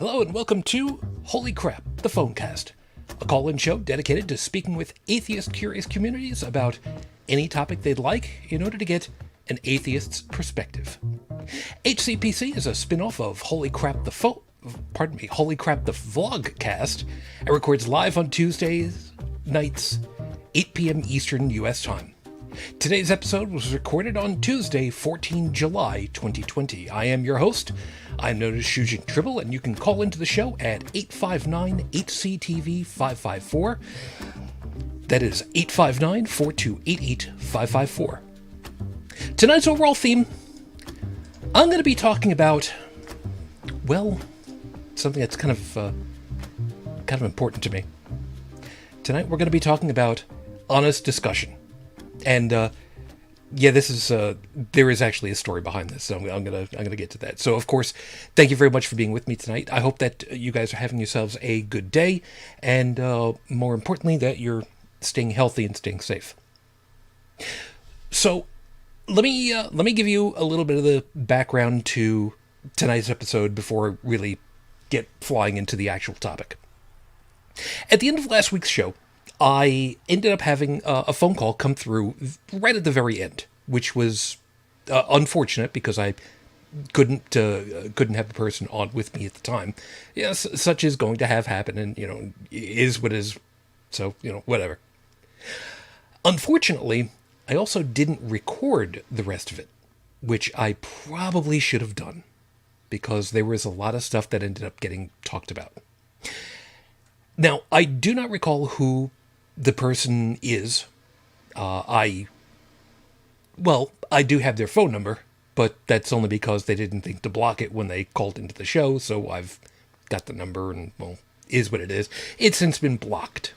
Hello and welcome to Holy Crap, the Phonecast, a call-in show dedicated to speaking with atheist curious communities about any topic they'd like in order to get an atheist's perspective. HCPC is a spin-off of Holy Crap, the Vlogcast. It records live on Tuesdays nights, 8 p.m. Eastern U.S. time. Today's episode was recorded on Tuesday, 14 July 2020. I am your host. I'm known as Shujin Tribble, and you can call into the show at 859-HCTV-554. That is 859-4288-554. Tonight's overall theme, I'm going to be talking about, well, something that's kind of important to me. Tonight we're going to be talking about honest discussion. And this is there is actually a story behind this, so I'm gonna get to that. So of course, thank you very much for being with me tonight. I hope that you guys are having yourselves a good day, and more importantly, that you're staying healthy and staying safe. So let me give you a little bit of the background to tonight's episode before I really get flying into the actual topic. At the end of last week's show, I ended up having a phone call come through right at the very end, which was unfortunate because I couldn't have the person on with me at the time. Yes, such is going to have happened, and is what is. So whatever. Unfortunately, I also didn't record the rest of it, which I probably should have done, because there was a lot of stuff that ended up getting talked about. Now, I do not recall who the person is. I do have their phone number, but that's only because they didn't think to block it when they called into the show, so I've got the number, and, well, is what it is. It's since been blocked.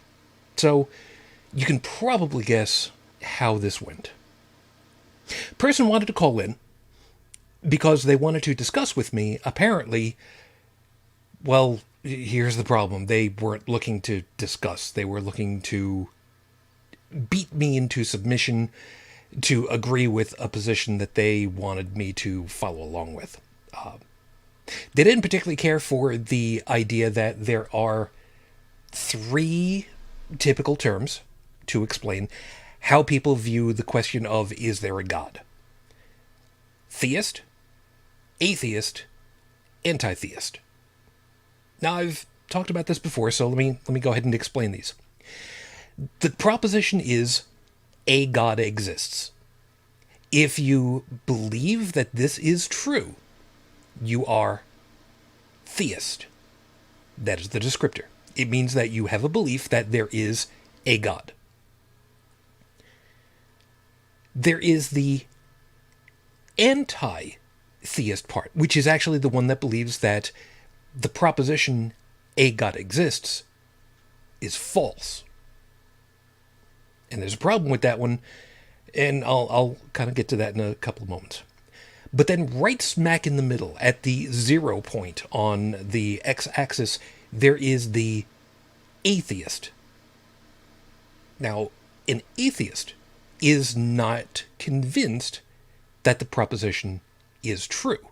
So, you can probably guess how this went. Person wanted to call in because they wanted to discuss with me, apparently, well, here's the problem. They weren't looking to discuss. They were looking to beat me into submission to agree with a position that they wanted me to follow along with. They didn't particularly care for the idea that there are 3 typical terms to explain how people view the question of, is there a God? Theist, atheist, anti-theist. Now, I've talked about this before, so let me go ahead and explain these. The proposition is a God exists. If you believe that this is true, you are theist. That is the descriptor. It means that you have a belief that there is a God. There is the anti-theist part, which is actually the one that believes that the proposition a God exists is false. And there's a problem with that one, and I'll kind of get to that in a couple of moments. But then right smack in the middle, at the 0 point on the x-axis, there is the atheist. Now, an atheist is not convinced that the proposition is true.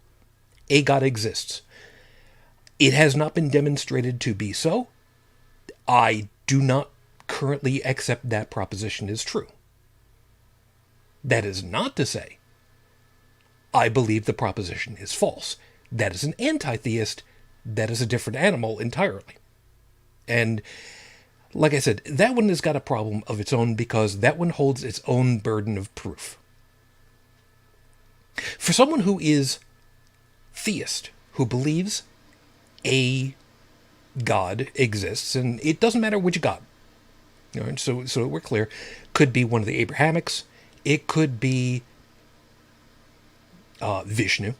A God exists. It has not been demonstrated to be so. I do not currently accept that proposition as true. That is not to say I believe the proposition is false. That is an anti-theist. That is a different animal entirely. And like I said, that one has got a problem of its own because that one holds its own burden of proof. For someone who is theist, who believes a God exists, and it doesn't matter which God. So we're clear. Could be one of the Abrahamics. It could be Vishnu.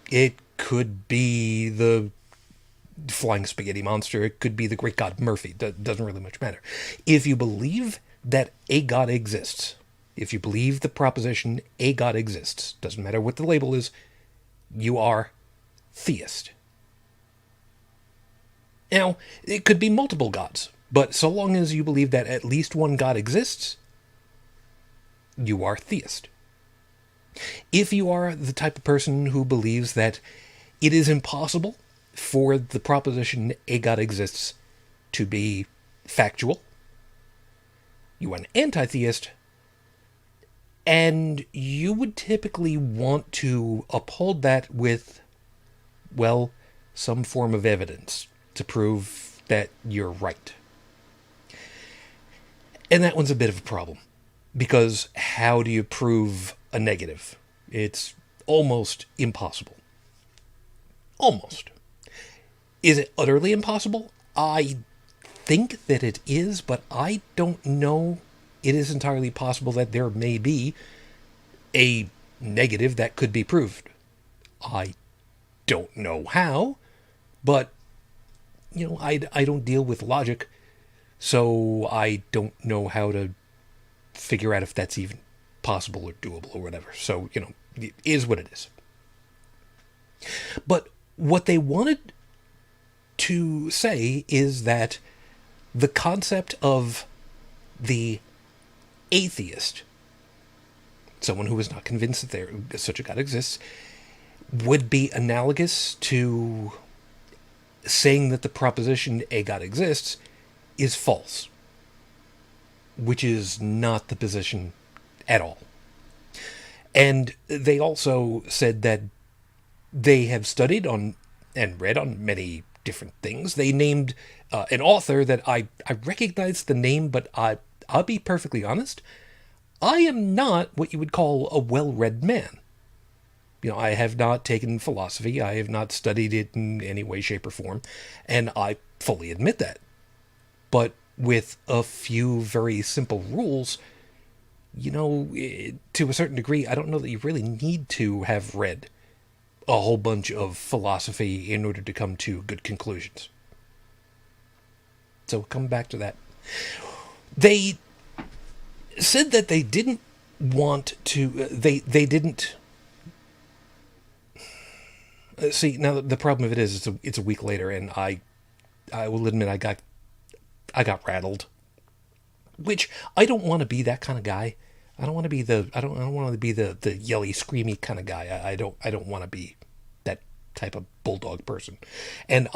It could be the flying spaghetti monster. It could be the great god Murphy. That doesn't really much matter. If you believe that a God exists, if you believe the proposition a God exists, doesn't matter what the label is, you are theist. Now, it could be multiple gods, but so long as you believe that at least one God exists, you are theist. If you are the type of person who believes that it is impossible for the proposition a God exists to be factual. You are an anti-theist, and you would typically want to uphold that with, well, some form of evidence to prove that you're right. And that one's a bit of a problem, because how do you prove a negative? It's almost impossible. Almost. Is it utterly impossible? I think that it is, but I don't know. It is entirely possible that there may be a negative that could be proved. I don't know how, but, I don't deal with logic, so I don't know how to figure out if that's even possible or doable or whatever. So, it is what it is. But what they wanted to say is that the concept of the atheist, someone who is not convinced that such a God exists, would be analogous to saying that the proposition a God exists is false, which is not the position at all. And they also said that they have studied on and read on many different things. They named an author that I recognize the name, but I'll be perfectly honest, I am not what you would call a well-read man. I have not taken philosophy. I have not studied it in any way, shape, or form, and I fully admit that. But with a few very simple rules, to a certain degree, I don't know that you really need to have read a whole bunch of philosophy in order to come to good conclusions. So come back to that. They said that they didn't want to, they didn't, see, now the problem of it is it's a week later, and I will admit I got rattled, which I don't want to be that kind of guy. I don't want to be I don't want to be the yelly, screamy kind of guy. I don't want to be that type of bulldog person. And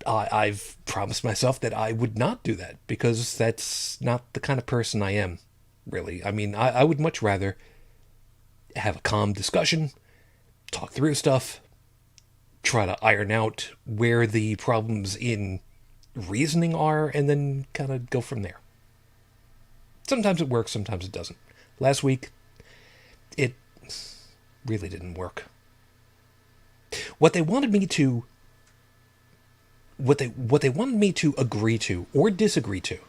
I've promised myself that I would not do that, because that's not the kind of person I am, really. I mean, I would much rather have a calm discussion, talk through stuff, try to iron out where the problems in reasoning are, and then kind of go from there. Sometimes it works, sometimes it doesn't. Last week, it really didn't work. What they wanted me to agree to or disagree to,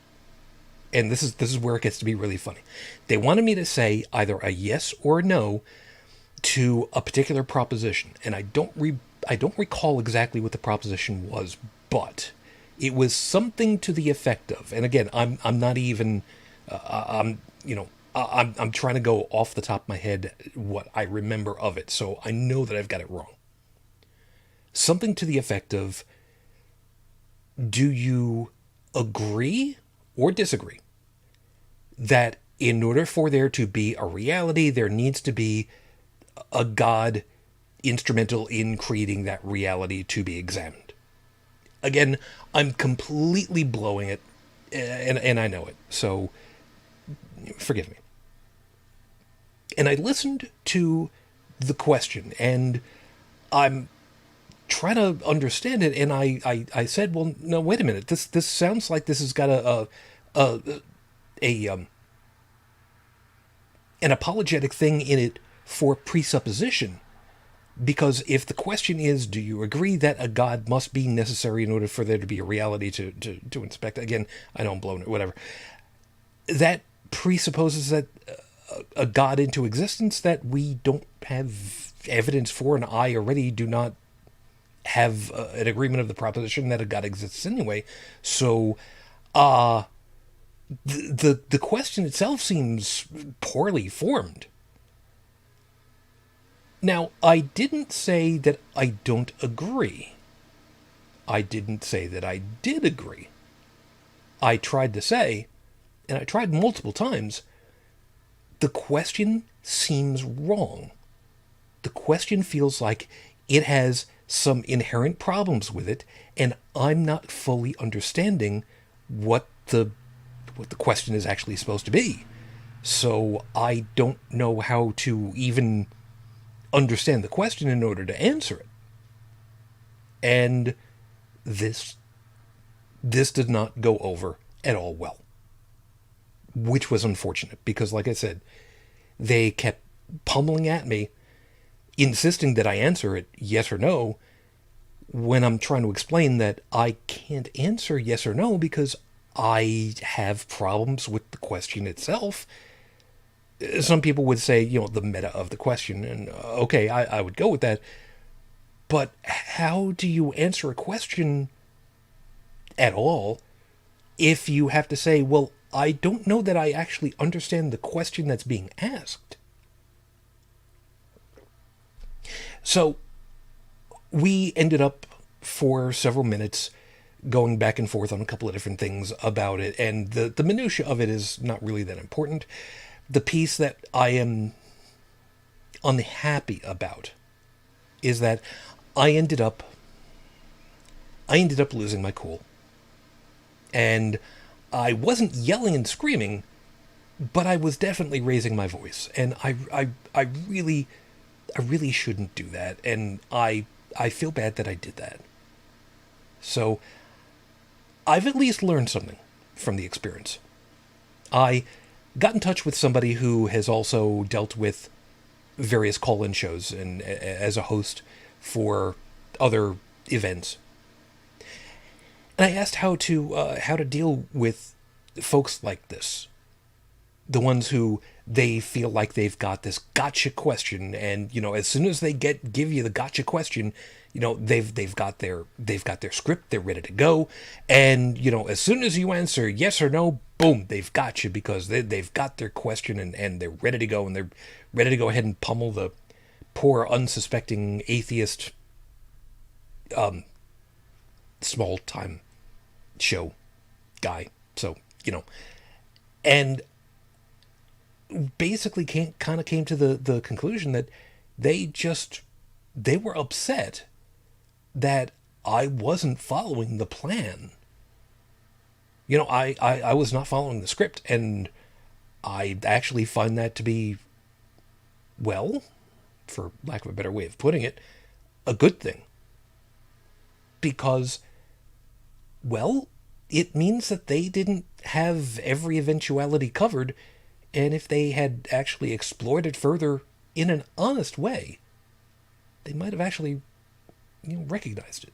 and this is where it gets to be really funny. They wanted me to say either a yes or a no to a particular proposition, and I don't recall exactly what the proposition was, but it was something to the effect of, and again, I'm not even I'm trying to go off the top of my head what I remember of it, so I know that I've got it wrong. Something to the effect of, do you agree or disagree that in order for there to be a reality, there needs to be a God instrumental in creating that reality to be examined? Again, I'm completely blowing it, and I know it, so forgive me. And I listened to the question, and I'm trying to understand it, and I said, well, no, wait a minute. This sounds like this has got an apologetic thing in it for presupposition. Because if the question is, do you agree that a God must be necessary in order for there to be a reality to inspect? Again, I know I'm blowing it, whatever. That presupposes that a God into existence that we don't have evidence for, and I already do not have an agreement of the proposition that a God exists anyway. So, the question itself seems poorly formed. Now, I didn't say that I don't agree. I didn't say that I did agree. I tried to say, and I tried multiple times, the question seems wrong. The question feels like it has some inherent problems with it, and I'm not fully understanding what the question is actually supposed to be. So I don't know how to even understand the question in order to answer it. And this did not go over at all well, which was unfortunate because, like I said, they kept pummeling at me, insisting that I answer it yes or no, when I'm trying to explain that I can't answer yes or no because I have problems with the question itself. Some people would say, the meta of the question, and okay, I would go with that. But how do you answer a question at all if you have to say, well, I don't know that I actually understand the question that's being asked? So we ended up for several minutes going back and forth on a couple of different things about it, and the minutia of it is not really that important. The piece that I am unhappy about is that I ended up losing my cool. And I wasn't yelling and screaming, but I was definitely raising my voice. And I really shouldn't do that. And I feel bad that I did that. So I've at least learned something from the experience. I got in touch with somebody who has also dealt with various call-in shows and as a host for other events. And I asked how to deal with folks like this, the ones who they feel like they've got this gotcha question, and as soon as they give you the gotcha question, they've got their script, they're ready to go, and as soon as you answer yes or no, boom, they've got you because they've got their question and they're ready to go, and they're ready to go ahead and pummel the poor unsuspecting atheist small time show guy. So and basically came to the conclusion that they were upset that I wasn't following the plan. I was not following the script, and I actually find that to be, well, for lack of a better way of putting it, a good thing. Because, well, it means that they didn't have every eventuality covered, and if they had actually explored it further in an honest way, they might have actually recognized it.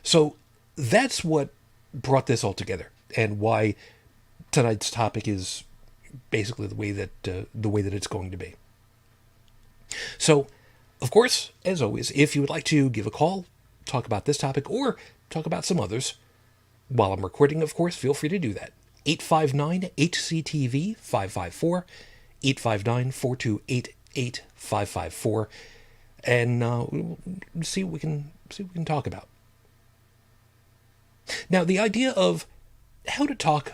So that's what brought this all together, and why tonight's topic is basically the way that it's going to be. So, of course, as always, if you would like to give a call, talk about this topic, or talk about some others, while I'm recording, of course, feel free to do that. 859-HCTV 554, 859-428-8554, and we'll see what we can talk about. Now, the idea of how to talk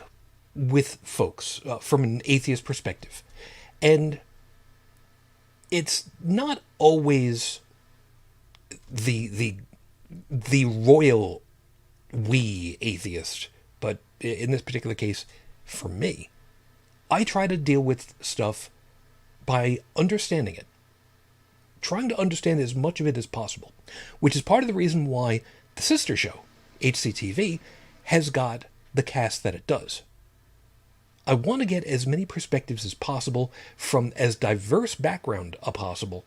with folks from an atheist perspective, and it's not always the royal we atheist, but in this particular case, for me, I try to deal with stuff by understanding it, trying to understand as much of it as possible, which is part of the reason why the sister show, HCTV, has got the cast that it does. I want to get as many perspectives as possible from as diverse background as possible,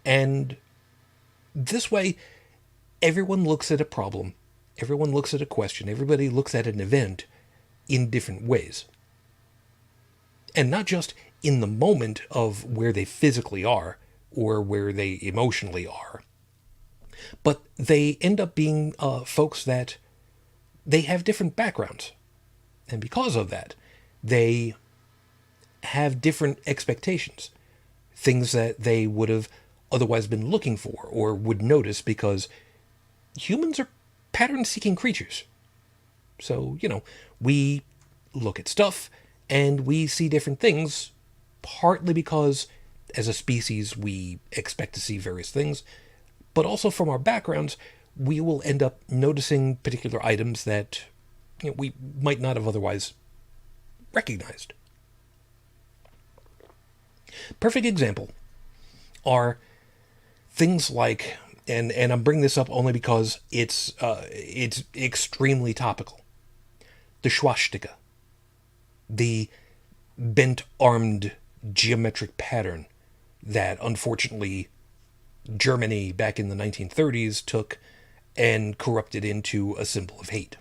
and this way, everyone looks at a problem, everyone looks at a question, everybody looks at an event in different ways. And not just in the moment of where they physically are or where they emotionally are, but they end up being folks that they have different backgrounds. And because of that, they have different expectations, things that they would have otherwise been looking for or would notice, because humans are pattern-seeking creatures. So, we look at stuff and we see different things, partly because as a species we expect to see various things, but also from our backgrounds, we will end up noticing particular items that we might not have otherwise recognized. Perfect example are things like, and I'm bringing this up only because it's extremely topical. The swastika, the bent-armed geometric pattern that unfortunately Germany back in the 1930s took and corrupted into a symbol of hate.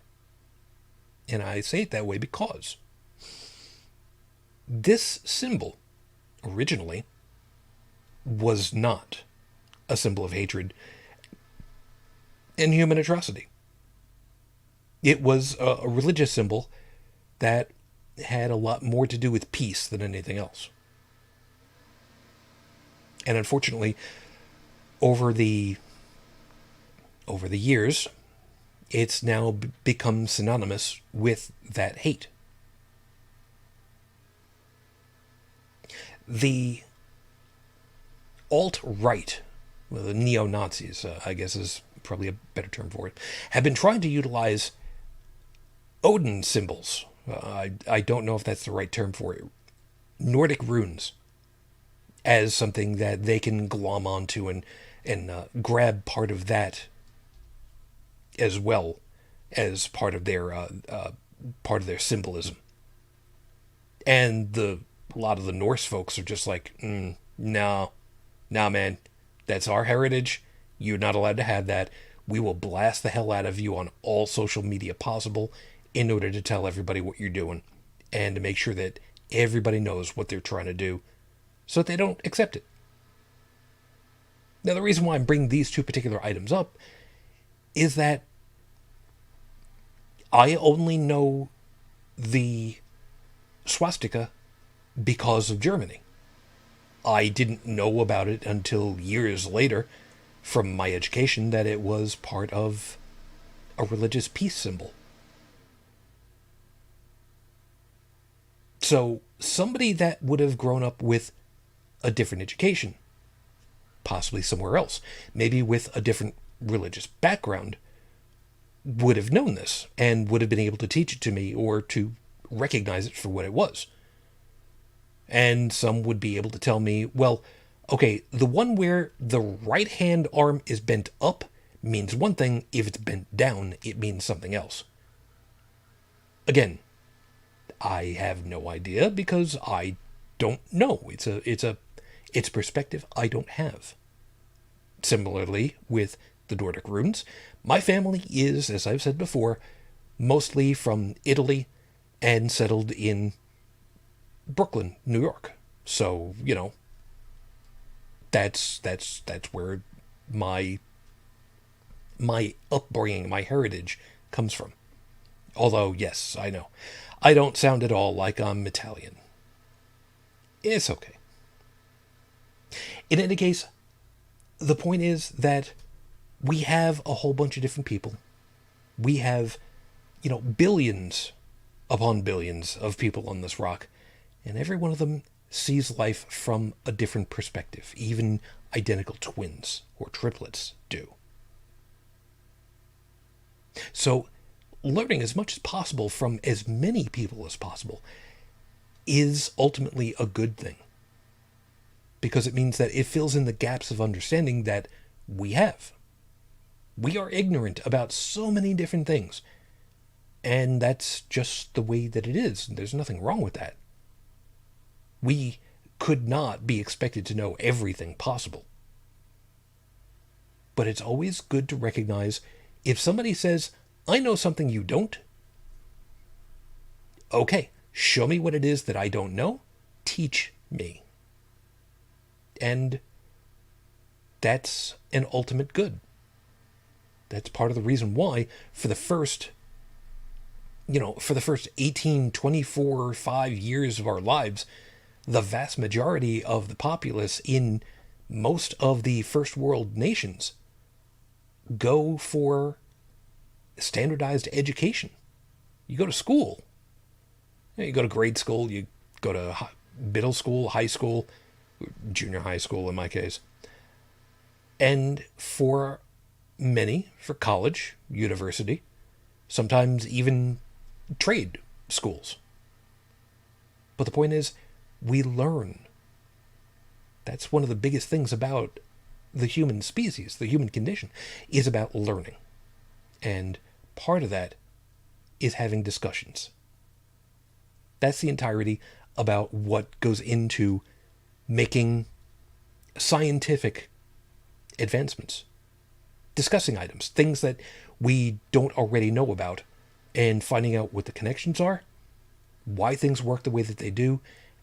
And I say it that way because this symbol originally was not a symbol of hatred and human atrocity. It was a religious symbol that had a lot more to do with peace than anything else. And unfortunately, over the years, it's now become synonymous with that hate. The alt-right, well, the neo-Nazis, I guess is probably a better term for it, have been trying to utilize Odin symbols. I don't know if that's the right term for it. Nordic runes as something that they can glom onto and grab part of that as well as part of their symbolism. And a lot of the Norse folks are just like, no, man, that's our heritage. You're not allowed to have that. We will blast the hell out of you on all social media possible in order to tell everybody what you're doing and to make sure that everybody knows what they're trying to do so that they don't accept it. Now, the reason why I'm bringing these two particular items up is that I only know the swastika because of Germany. I didn't know about it until years later from my education that it was part of a religious peace symbol. So somebody that would have grown up with a different education, possibly somewhere else, maybe with a different religious background, would have known this and would have been able to teach it to me or to recognize it for what it was. And some would be able to tell me, well, okay, the one where the right hand arm is bent up means one thing. If it's bent down, it means something else. Again, I have no idea because I don't know. It's perspective I don't have. Similarly, with the Nordic runes, my family is, as I've said before, mostly from Italy and settled in Brooklyn, New York. So, that's where my upbringing, my heritage comes from. Although, yes, I know, I don't sound at all like I'm Italian. It's okay. In any case, the point is that we have a whole bunch of different people. We have, billions upon billions of people on this rock, and every one of them sees life from a different perspective. Even identical twins or triplets do. So, learning as much as possible from as many people as possible is ultimately a good thing. Because it means that it fills in the gaps of understanding that we have. We are ignorant about so many different things. And that's just the way that it is. There's nothing wrong with that. We could not be expected to know everything possible. But it's always good to recognize if somebody says, I know something you don't. Okay, show me what it is that I don't know. Teach me. And that's an ultimate good. That's part of the reason why for the first 18, 24, 5 years of our lives, the vast majority of the populace in most of the first world nations go for standardized education. You go to school. You go to grade school, you go to middle school, high school, junior high school in my case. And for many, for college, university, sometimes even trade schools. But the point is, we learn. That's one of the biggest things about the human species, the human condition, is about learning. And part of that is having discussions. That's the entirety about what goes into making scientific advancements. Discussing items, things that we don't already know about, and finding out what the connections are, why things work the way that they do,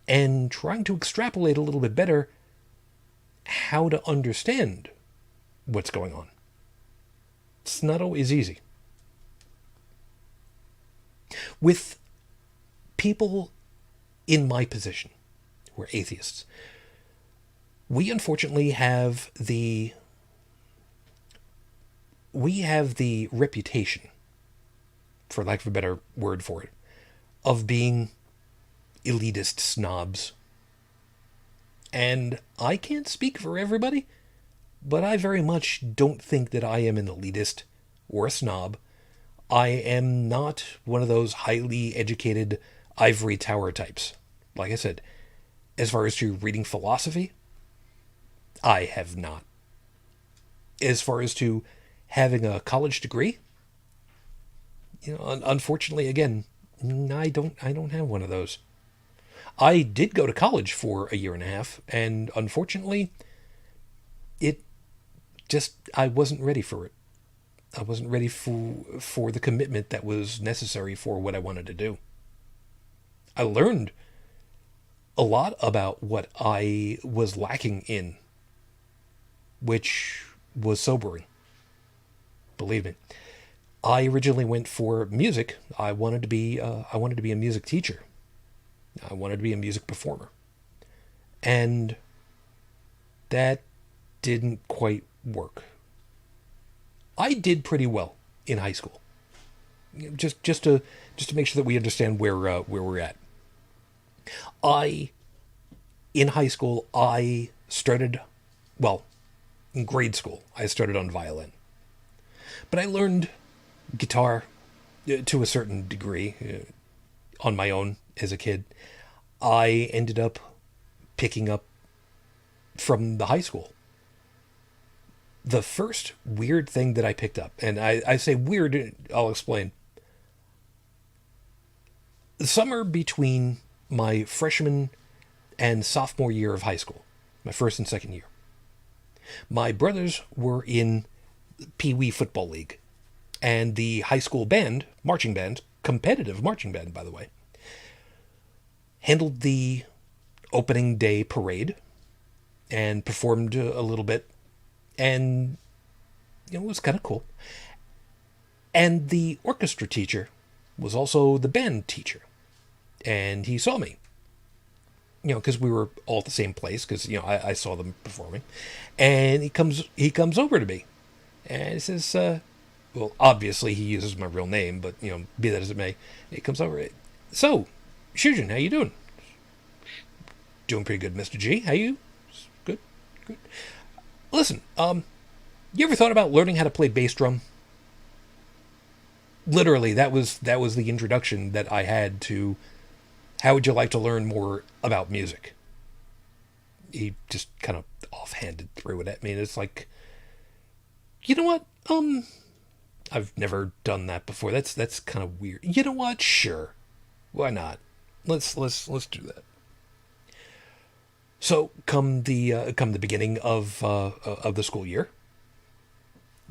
and trying to extrapolate a little bit better how to understand what's going on. It's not always easy. With people in my position, who are atheists, we unfortunately have the reputation, for lack of a better word for it, of being elitist snobs. And I can't speak for everybody, but I very much don't think that I am an elitist or a snob. I am not one of those highly educated ivory tower types. Like I said, as far as to reading philosophy, I have not. As far as to having a college degree, unfortunately, again, I don't have one of those. I did go to college for a year and a half, and unfortunately, I wasn't ready for it. I wasn't ready for the commitment that was necessary for what I wanted to do. I learned a lot about what I was lacking in, which was sobering. Believe me. I originally went for music. I wanted to be a music teacher. I wanted to be a music performer. And that didn't quite work. I did pretty well in high school. Just to make sure that we understand where we're at. In high school, I started, well, in grade school, I started on violin. But I learned guitar to a certain degree on my own as a kid. I ended up picking up from the high school. The first weird thing that I picked up, and I say weird, I'll explain. The summer between my freshman and sophomore year of high school, my first and second year, my brothers were in Pee Wee Football League. And the high school band, marching band, competitive marching band, by the way, handled the opening day parade and performed a little bit. And, it was kind of cool. And the orchestra teacher was also the band teacher. And he saw me. Because we were all at the same place, because, I saw them performing. And he comes over to me. And he says, well, obviously he uses my real name, but, be that as it may, he comes over. So, Shujin, how you doing? Doing pretty good, Mr. G. How you? Good. Listen, you ever thought about learning how to play bass drum? Literally, that was the introduction that I had to how would you like to learn more about music? He just kind of offhanded threw it at me, and it's like, you know what? I've never done that before. That's kind of weird. You know what? Sure. Why not? Let's do that. So come the beginning of the school year,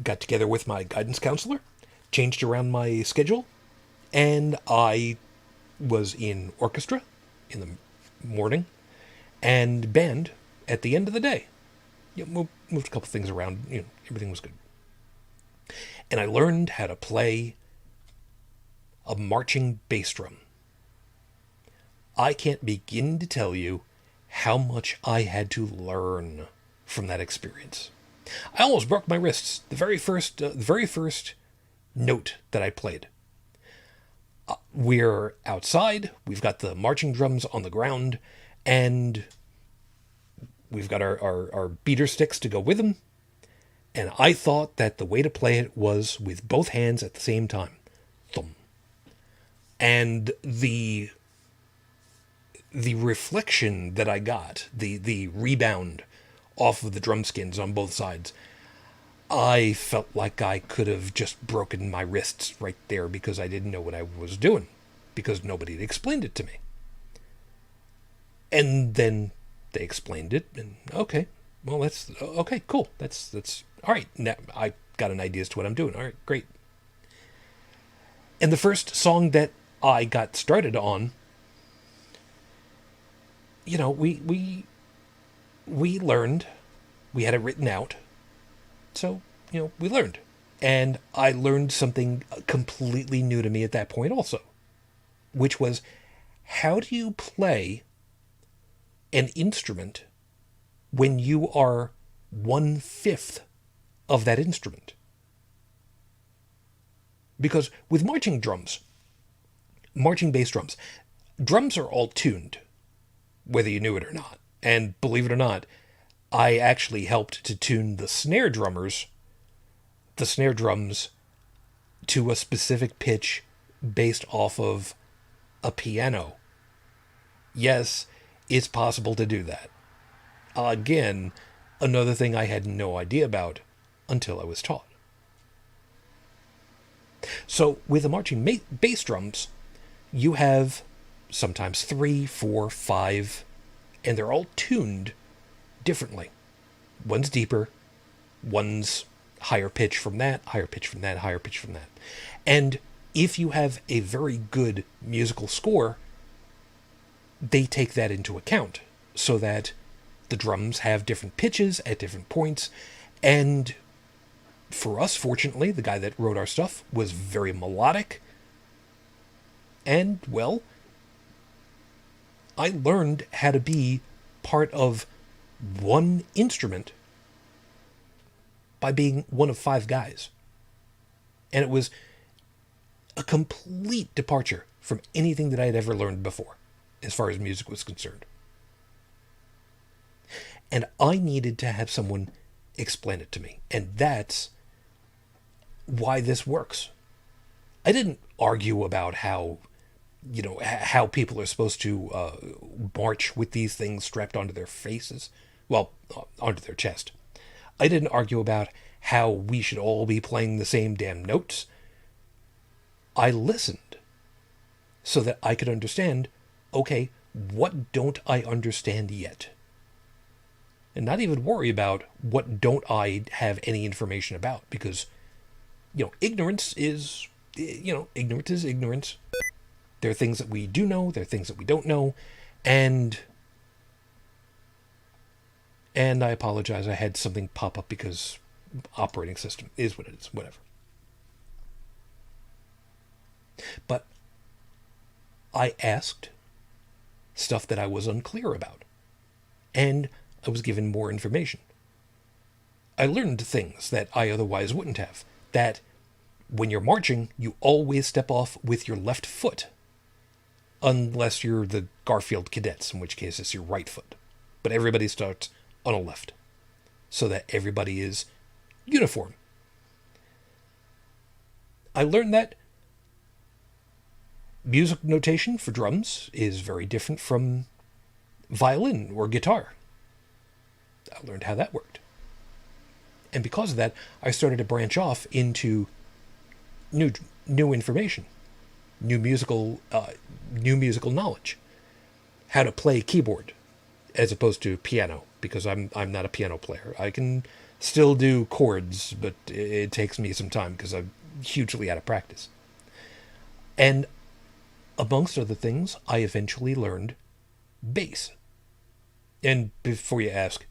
got together with my guidance counselor, changed around my schedule, and I was in orchestra in the morning and band at the end of the day. Moved a couple things around. Everything was good. And I learned how to play a marching bass drum. I can't begin to tell you how much I had to learn from that experience. I almost broke my wrists. The very first note that I played. We're outside. We've got the marching drums on the ground, and we've got our beater sticks to go with them. And I thought that the way to play it was with both hands at the same time. Thumb. And the reflection that I got, the rebound off of the drum skins on both sides, I felt like I could have just broken my wrists right there because I didn't know what I was doing, because nobody had explained it to me. And then they explained it, and okay, well, that's okay, cool. That's all right. Now I got an idea as to what I'm doing. All right, great. And the first song that I got started on, we learned, we had it written out, so we learned, and I learned something completely new to me at that point also, which was, how do you play an instrument when you are 1/5 of that instrument? Because with marching bass drums, drums are all tuned, whether you knew it or not. And believe it or not, I actually helped to tune the snare drums to a specific pitch based off of a piano. Yes, it's possible to do that. Again, another thing I had no idea about until I was taught. So with the marching bass drums, you have sometimes 3, 4, 5, and they're all tuned differently. One's deeper, one's higher pitch from that, higher pitch from that, higher pitch from that. And if you have a very good musical score, they take that into account so that the drums have different pitches at different points. And for us, fortunately, the guy that wrote our stuff was very melodic. And, well, I learned how to be part of one instrument by being one of 5 guys. And it was a complete departure from anything that I had ever learned before, as far as music was concerned. And I needed to have someone explain it to me. And that's why this works. I didn't argue about how people are supposed to march with these things strapped onto their faces. Well, onto their chest. I didn't argue about how we should all be playing the same damn notes. I listened so that I could understand, okay, what don't I understand yet? And not even worry about what don't I have any information about, because, ignorance is ignorance. There are things that we do know, there are things that we don't know, and I apologize, I had something pop up because operating system is what it is, whatever. But I asked stuff that I was unclear about, and I was given more information. I learned things that I otherwise wouldn't have, that when you're marching, you always step off with your left foot, unless you're the Garfield cadets, in which case it's your right foot. But everybody starts on a left, so that everybody is uniform. I learned that music notation for drums is very different from violin or guitar. I learned how that worked. And because of that, I started to branch off into new information, new musical knowledge, how to play keyboard as opposed to piano, because I'm not a piano player. I can still do chords, but it takes me some time because I'm hugely out of practice. And amongst other things, I eventually learned bass. And before you ask,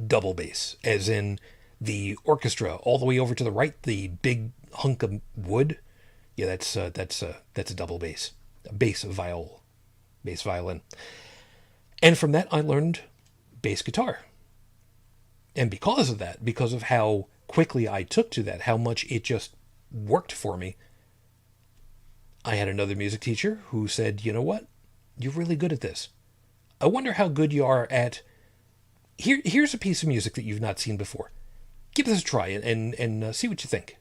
double bass, as in the orchestra all the way over to the right, the big hunk of wood. Yeah, that's a double bass, a bass violin. And from that, I learned bass guitar. And because of that, because of how quickly I took to that, how much it just worked for me, I had another music teacher who said, you know what? You're really good at this. I wonder how good you are at... Here's a piece of music that you've not seen before. give this a try and see what you think.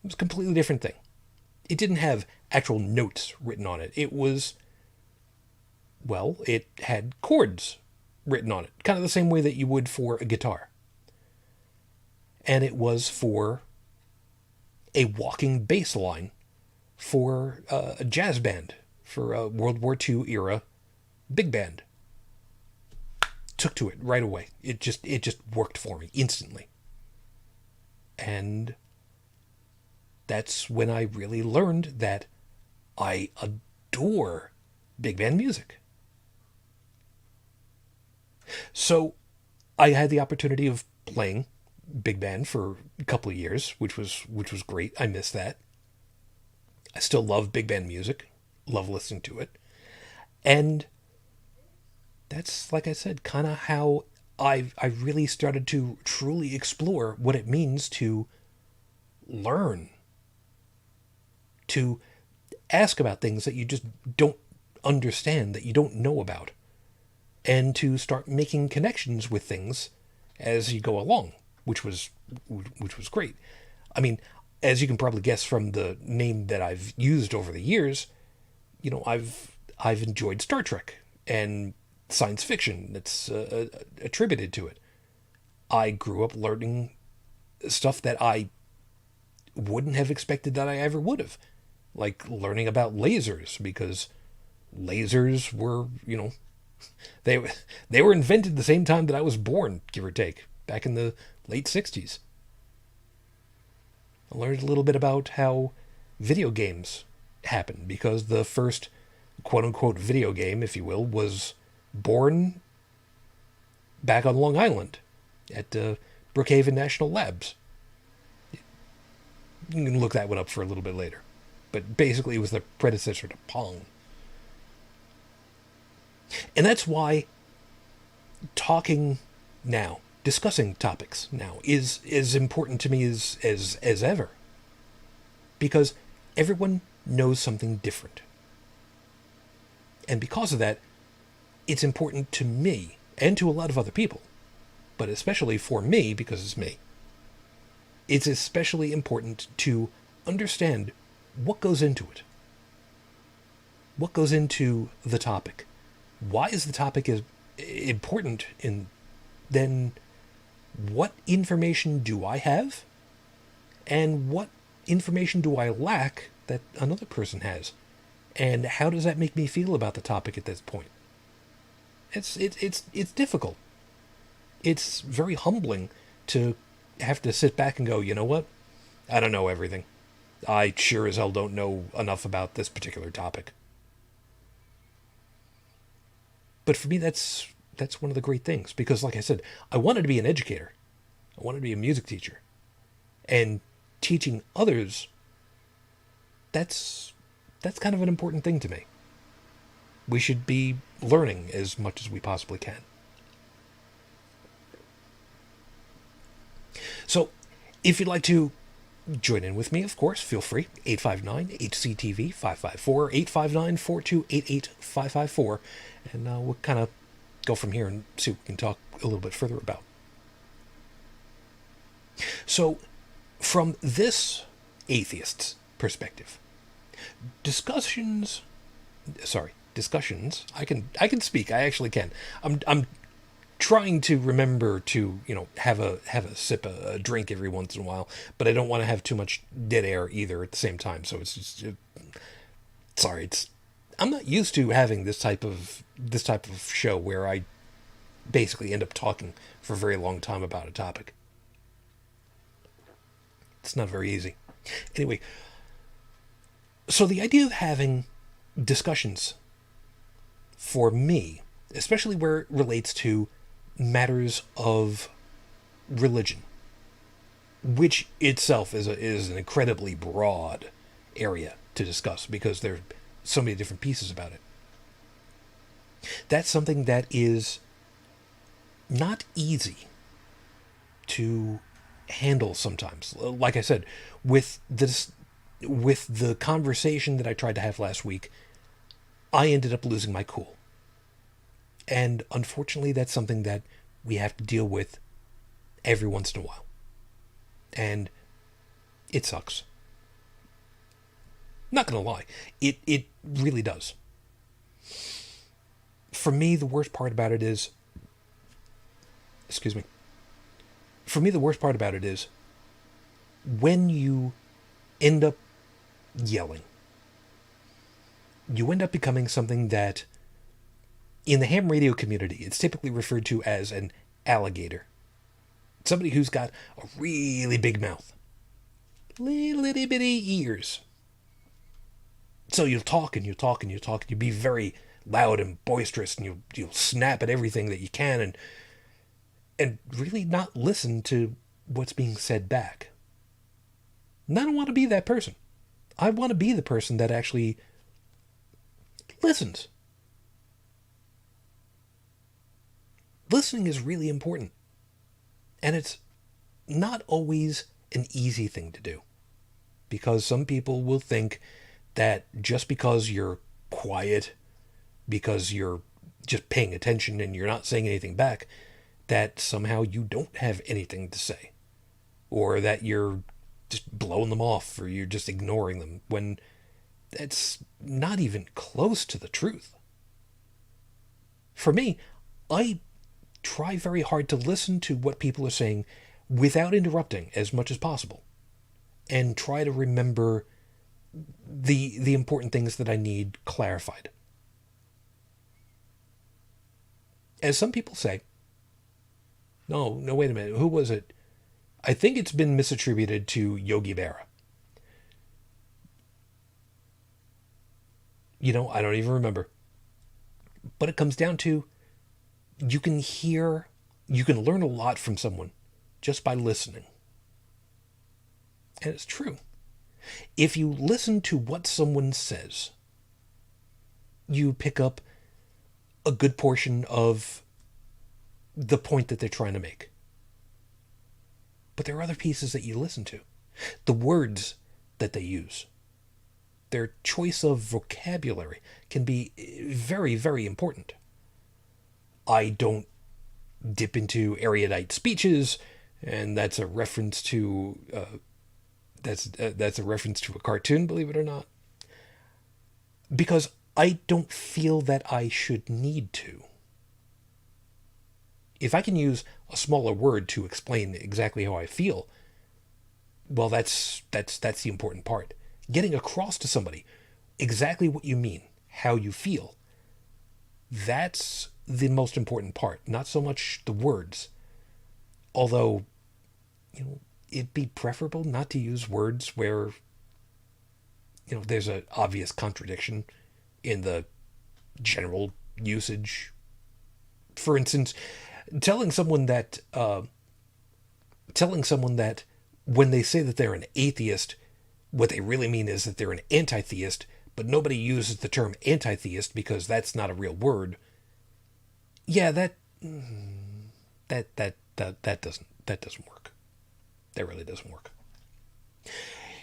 It was a completely different thing. It didn't have actual notes written on it. It was, well, it had chords written on it, kind of the same way that you would for a guitar. And it was for a walking bass line for a jazz band, for a World War II era big band. Took to it right away. It just worked for me instantly. And that's when I really learned that I adore big band music. So I had the opportunity of playing big band for a couple of years, which was great. I miss that. I still love big band music, love listening to it. And that's, like I said, kind of how I really started to truly explore what it means to learn, to ask about things that you just don't understand, that you don't know about, and to start making connections with things as you go along, which was great. I mean, as you can probably guess from the name that I've used over the years, you know, I've enjoyed Star Trek and science fiction that's attributed to it. I grew up learning stuff that I wouldn't have expected that I ever would have, like learning about lasers, because lasers were, you know, they were invented the same time that I was born, give or take, back in the late 60s. I learned a little bit about how video games happened, because the first quote-unquote video game, if you will, was born back on Long Island at Brookhaven National Labs. You can look that one up for a little bit later. But basically it was the predecessor to Pong. And that's why talking now, discussing topics now, is as important to me as ever. Because everyone knows something different. And because of that, it's important to me, and to a lot of other people, but especially for me, because it's me, it's especially important to understand what goes into it. What goes into the topic? Why is the topic is important? And then what information do I have? And what information do I lack that another person has? And how does that make me feel about the topic at this point? It's difficult. It's very humbling to have to sit back and go, you know what? I don't know everything. I sure as hell don't know enough about this particular topic. But for me, that's one of the great things, because, like I said, I wanted to be an educator. I wanted to be a music teacher. And teaching others, that's kind of an important thing to me. We should be learning as much as we possibly can. So, if you'd like to join in with me, of course, feel free. 859-HCTV 554, 859-4288-554. And we'll kind of go from here and see what we can talk a little bit further about. So, from this atheist's perspective, discussions, I can speak. I actually can. I'm trying to remember to, you know, have a sip, a drink every once in a while, but I don't want to have too much dead air either at the same time. So it's just, I'm not used to having this type of show where I basically end up talking for a very long time about a topic. It's not very easy. Anyway, so the idea of having discussions, for me, especially where it relates to matters of religion, which itself is an incredibly broad area to discuss, because there are so many different pieces about it. That's something that is not easy to handle sometimes. Like I said, with the conversation that I tried to have last week, I ended up losing my cool. And unfortunately, that's something that we have to deal with every once in a while. And it sucks. Not gonna lie. It really does. For me, the worst part about it is, excuse me. For me, the worst part about it is when you end up yelling, you end up becoming something that, in the ham radio community, it's typically referred to as an alligator. Somebody who's got a really big mouth, little itty bitty ears. So you'll talk and you'll talk and you'll talk. You'll be very loud and boisterous, and you'll snap at everything that you can, and really not listen to what's being said back. And I don't want to be that person. I want to be the person that actually listens. Listening is really important. And it's not always an easy thing to do. Because some people will think that just because you're quiet, because you're just paying attention and you're not saying anything back, that somehow you don't have anything to say. Or that you're just blowing them off, or you're just ignoring them, when that's not even close to the truth. For me, I try very hard to listen to what people are saying without interrupting as much as possible, and try to remember the important things that I need clarified. As some people say, no, wait a minute, who was it? I think it's been misattributed to Yogi Berra. I don't even remember. But it comes down to, you can learn a lot from someone just by listening. And it's true. If you listen to what someone says, you pick up a good portion of the point that they're trying to make. But there are other pieces that you listen to. The words that they use. Their choice of vocabulary can be very, very important. I don't dip into erudite speeches, and that's a reference to that's a reference to a cartoon, believe it or not. Because I don't feel that I should need to. If I can use a smaller word to explain exactly how I feel, well, that's the important part. Getting across to somebody exactly what you mean, how you feel, that's the most important part, not so much the words. Although, it'd be preferable not to use words where, there's an obvious contradiction in the general usage. For instance, telling someone that when they say that they're an atheist, what they really mean is that they're an anti-theist, but nobody uses the term anti-theist because that's not a real word. Yeah, that doesn't work. That really doesn't work.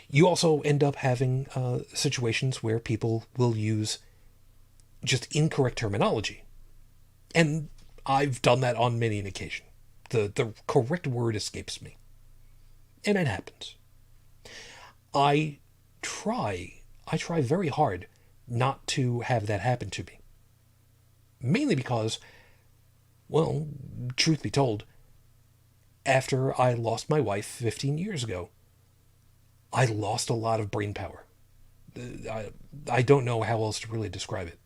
You also end up having situations where people will use just incorrect terminology. And I've done that on many an occasion. The correct word escapes me. And it happens. I try very hard not to have that happen to me. Mainly because, well, truth be told, after I lost my wife 15 years ago, I lost a lot of brain power. I don't know how else to really describe it.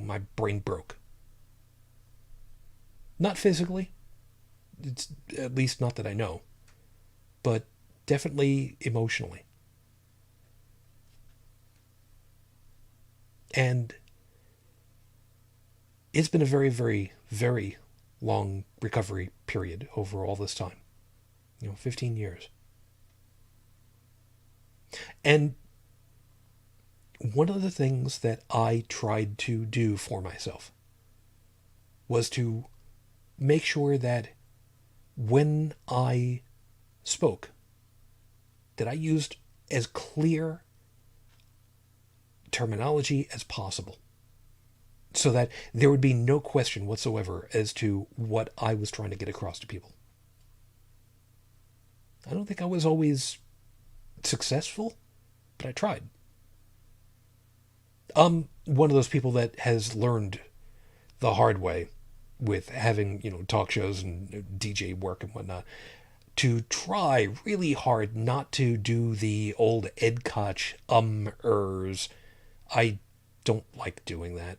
My brain broke. Not physically. It's at least not that I know. But definitely emotionally. And it's been a very, very, very long recovery period over all this time. 15 years. And one of the things that I tried to do for myself was to make sure that when I spoke, that I used as clear terminology as possible, so that there would be no question whatsoever as to what I was trying to get across to people. I don't think I was always successful, but I tried. I'm one of those people that has learned the hard way with having, talk shows and DJ work and whatnot, to try really hard not to do the old Ed Koch ers. I don't like doing that.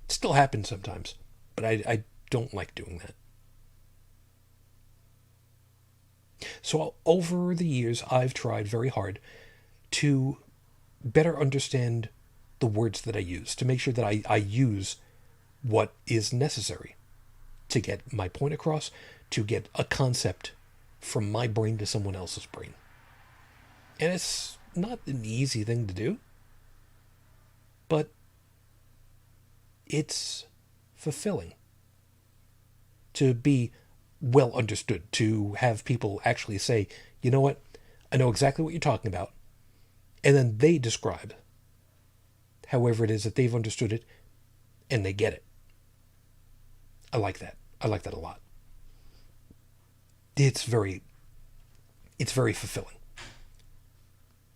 It still happens sometimes, but I don't like doing that. So over the years, I've tried very hard to better understand the words that I use, to make sure that I use what is necessary to get my point across, to get a concept from my brain to someone else's brain. And it's not an easy thing to do, but it's fulfilling to be well understood, to have people actually say, you know what, I know exactly what you're talking about. And then they describe however it is that they've understood it and they get it. I like that. I like that a lot. It's very fulfilling.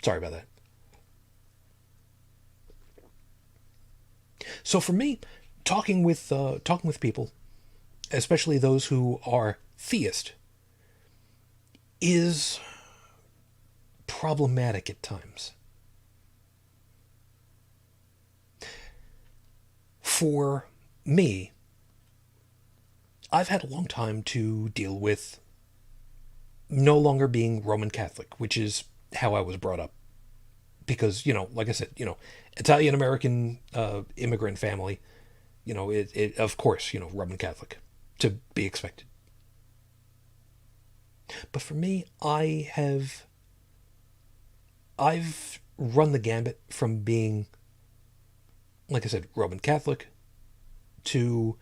Sorry about that. So for me, talking with people, especially those who are theist, is problematic at times. For me, I've had a long time to deal with no longer being Roman Catholic, which is how I was brought up. Because, like I said, Italian American immigrant family, it of course, Roman Catholic, to be expected. But for me, I've run the gambit from being, like I said, Roman Catholic to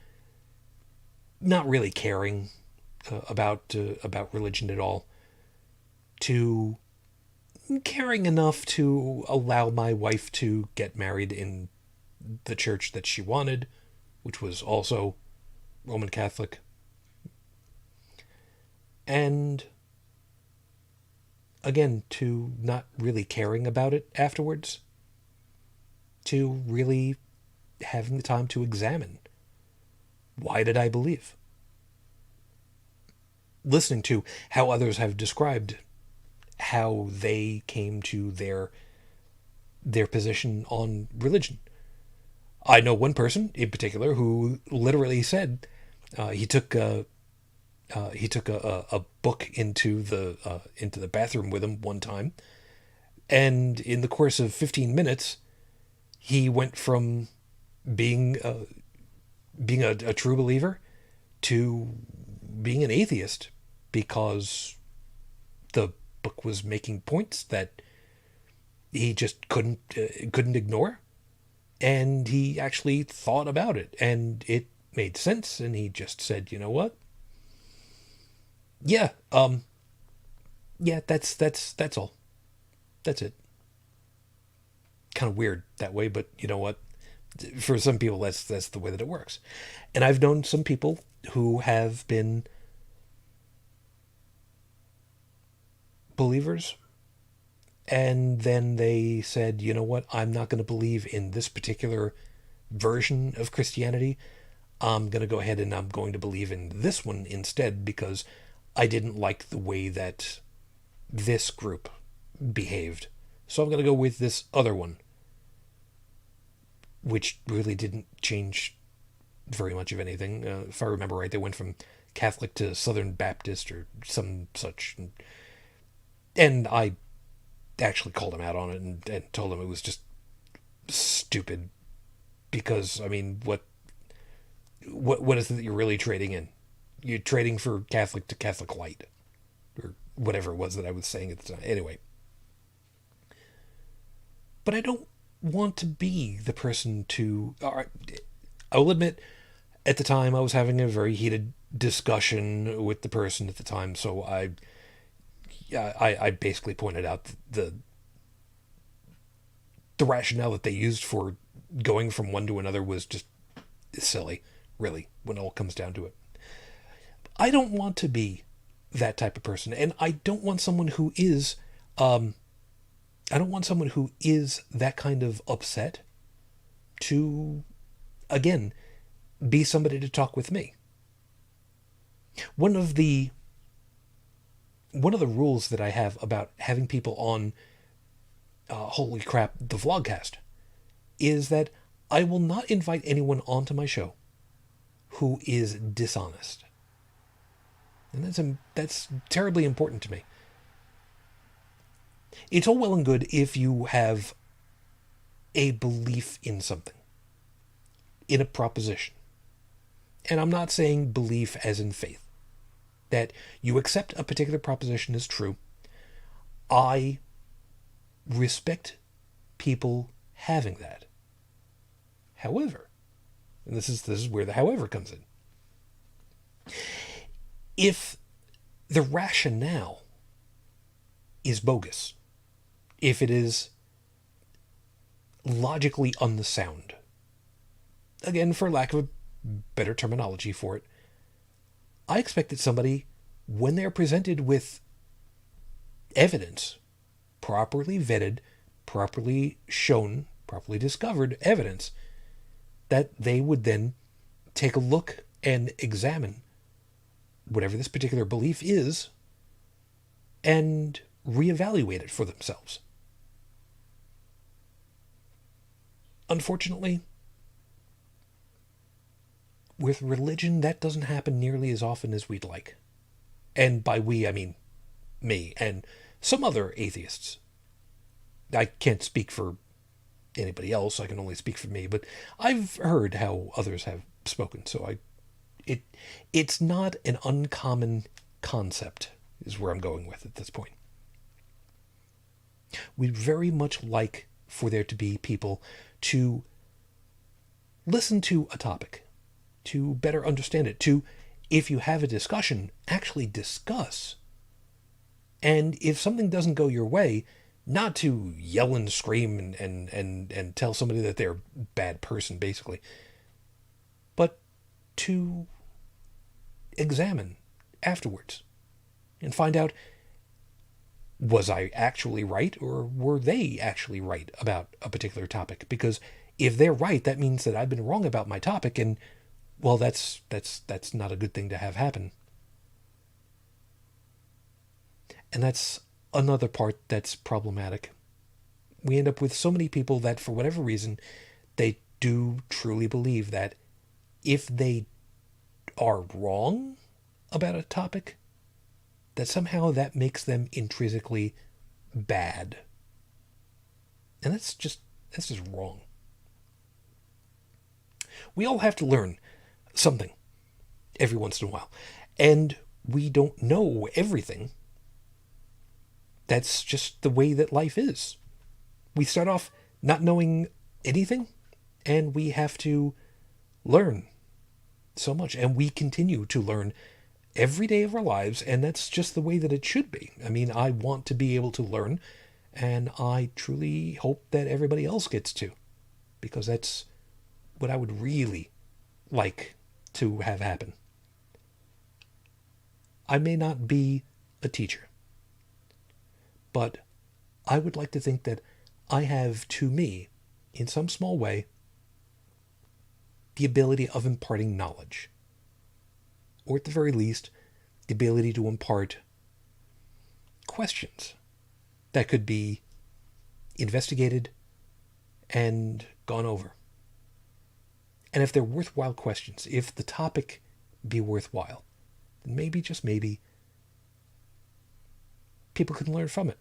not really caring about religion at all, to caring enough to allow my wife to get married in the church that she wanted, which was also Roman Catholic, and again, to not really caring about it afterwards, to really having the time to examine, why did I believe? Listening to how others have described how they came to their position on religion. I know one person in particular who literally said he took a book into the bathroom with him one time, and in the course of 15 minutes, he went from being a true believer to being an atheist, because the book was making points that he just couldn't ignore, and he actually thought about it, and it made sense, and he just said, you know what? Yeah, yeah, that's all. That's it. Kind of weird that way, but you know what? For some people, that's the way that it works. And I've known some people who have been believers, and then they said, you know what? I'm not going to believe in this particular version of Christianity. I'm going to go ahead and I'm going to believe in this one instead, because I didn't like the way that this group behaved. So I'm going to go with this other one, which really didn't change very much of anything. If I remember right, they went from Catholic to Southern Baptist or some such. And I actually called him out on it and told him it was just stupid. Because, I mean, what is it that you're really trading in? You're trading for Catholic to Catholic light, or whatever it was that I was saying at the time. Anyway. But I don't want to be the person to... All right, I will admit, at the time, I was having a very heated discussion with the person at the time, so I basically pointed out the rationale that they used for going from one to another was just silly, really, when it all comes down to it. I don't want to be that type of person. And I don't want someone who is, I don't want someone who is that kind of upset to, again, be somebody to talk with me. One of the rules that I have about having people on Holy Crap, the Vlogcast, is that I will not invite anyone onto my show who is dishonest. And that's terribly important to me. It's all well and good if you have a belief in something, in a proposition. And I'm not saying belief as in faith, that you accept a particular proposition as true. I respect people having that. However, and this is where the however comes in. If the rationale is bogus, if it is logically unsound, again, for lack of a better terminology for it, I expect that somebody, when they're presented with evidence, properly vetted, properly shown, properly discovered evidence, that they would then take a look and examine whatever this particular belief is and reevaluate it for themselves. Unfortunately, with religion, that doesn't happen nearly as often as we'd like. And by we, I mean me and some other atheists. I can't speak for anybody else, I can only speak for me, but I've heard how others have spoken, so it's not an uncommon concept, is where I'm going with at this point. We'd very much like for there to be people to listen to a topic, to better understand it, to, if you have a discussion, actually discuss. And if something doesn't go your way, not to yell and scream and tell somebody that they're a bad person, basically, but to examine afterwards and find out, was I actually right, or were they actually right about a particular topic? Because if they're right, that means that I've been wrong about my topic, and, well, that's not a good thing to have happen. And that's another part that's problematic. We end up with so many people that, for whatever reason, they do truly believe that if they are wrong about a topic, that somehow that makes them intrinsically bad. And that's just wrong. We all have to learn something every once in a while. And we don't know everything. That's just the way that life is. We start off not knowing anything, and we have to learn so much. And we continue to learn every day of our lives, and that's just the way that it should be. I mean, I want to be able to learn, and I truly hope that everybody else gets to, because that's what I would really like to have happen. I may not be a teacher, but I would like to think that I have, to me, in some small way, the ability of imparting knowledge. Or at the very least, the ability to impart questions that could be investigated and gone over. And if they're worthwhile questions, if the topic be worthwhile, then maybe, just maybe, people can learn from it.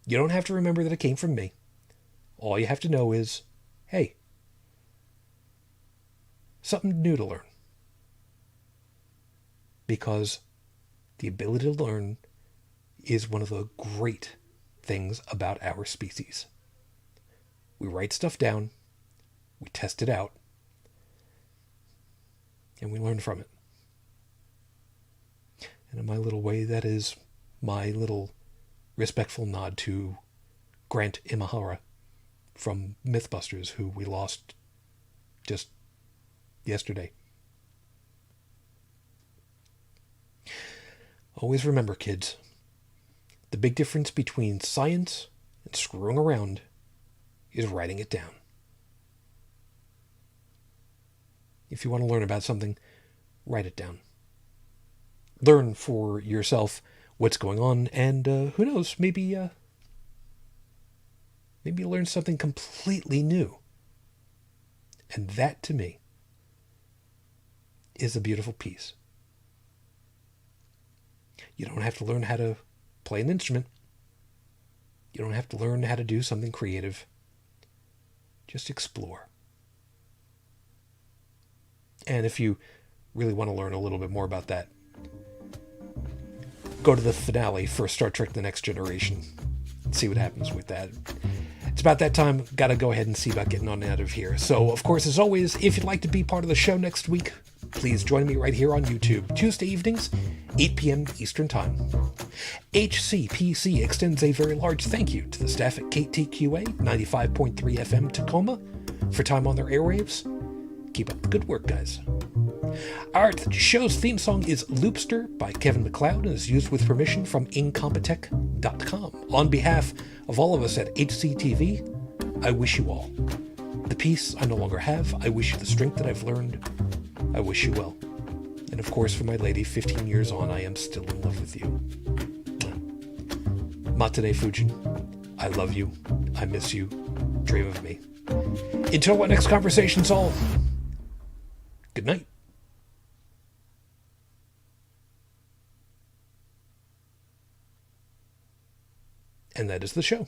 You don't have to remember that it came from me. All you have to know is, hey, something new to learn. Because the ability to learn is one of the great things about our species. We write stuff down, we test it out, and we learn from it. And in my little way, that is my little respectful nod to Grant Imahara from Mythbusters, who we lost just yesterday. Always remember, kids, the big difference between science and screwing around is writing it down. If you want to learn about something, write it down. Learn for yourself what's going on, and who knows, maybe learn something completely new. And that, to me, is a beautiful piece. You don't have to learn how to play an instrument. You don't have to learn how to do something creative. Just explore. And if you really want to learn a little bit more about that, go to the finale for Star Trek The Next Generation and see what happens with that. It's about that time. Got to go ahead and see about getting on out of here. So, of course, as always, if you'd like to be part of the show next week, please join me right here on YouTube, Tuesday evenings, 8 p.m. Eastern Time. HCPC extends a very large thank you to the staff at KTQA 95.3 FM Tacoma for time on their airwaves. Keep up the good work, guys. Our show's theme song is Loopster by Kevin MacLeod and is used with permission from Incompetech.com. On behalf of all of us at HCTV, I wish you all the peace I no longer have. I wish you the strength that I've learned. I wish you well. And of course, for my lady, 15 years on, I am still in love with you. Matane Fujin, I love you. I miss you. Dream of me. Until our next conversation's all. Good night. And that is the show.